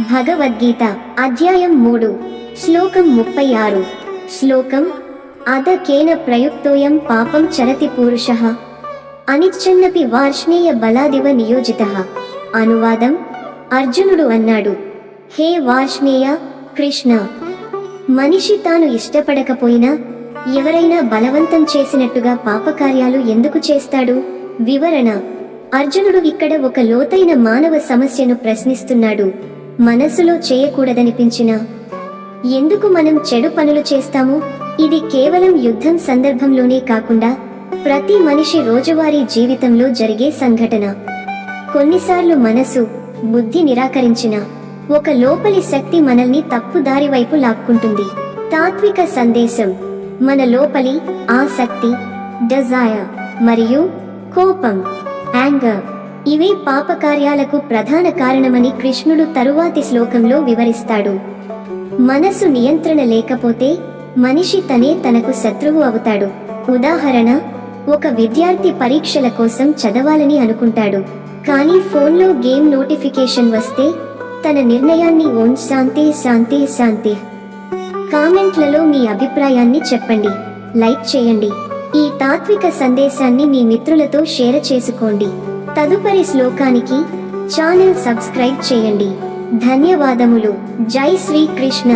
భగవద్గీత అధ్యాయం 3 శ్లోకం 36 శ్లోకం అదకేన ప్రయుక్తోయం పాపం చరతి పురుషః అనిచ్చన్నపి వార్ష్ణేయ బలాదివ నియోజితః. అనువాదం అర్జునుడు అన్నాడు, హే వార్ష్ణేయ కృష్ణ, మనిషి తాను ఇష్టపడకపోయినా ఎవరైనా బలవంతం చేసినట్టుగా పాపకార్యాలు ఎందుకు చేస్తాడు? వివరణ: అర్జునుడు ఇక్కడ ఒక లోతైన మానవ సమస్యను ప్రశ్నిస్తున్నాడు. మనసులో చేయకూడదనిపించినా ఎందుకు మనం చెడు పనులు చేస్తాము? ఇది కేవలం యుద్ధం సందర్భంలోనే కాకుండా ప్రతి మనిషి రోజువారీ జీవితంలో జరిగే సంఘటన. కొన్నిసార్లు మనసు, బుద్ధి నిరాకరించిన ఒక లోపలి శక్తి మనల్ని తప్పుదారి వైపు లాక్కుంటుంది. తాత్విక సందేశం: మన లోపలి ఆసక్తి, డిజైర్ మరియు కోపం, యాంగర్, ఇవే పాపకార్యాలకు ప్రధాన కారణమని కృష్ణుడు తరువాతి శ్లోకంలో వివరిస్తాడు. మనసు నియంత్రణ లేకపోతే మనిషి తనే తనకు శత్రువు అవుతాడు. ఉదాహరణ: ఒక విద్యార్థి పరీక్షల కోసం చదవాలని అనుకుంటాడు, కానీ ఫోన్లో గేమ్ నోటిఫికేషన్ వస్తే తన నిర్ణయాన్ని శాంతి. కామెంట్లలో మీ అభిప్రాయాన్ని చెప్పండి, లైక్ చేయండి. ఈ తాత్విక సందేశాన్ని మీ మిత్రులతో షేర్ చేసుకోండి. తదుపరి శ్లోకానికి ఛానల్ సబ్స్క్రైబ్ చేయండి. ధన్యవాదములు. జై శ్రీ కృష్ణ.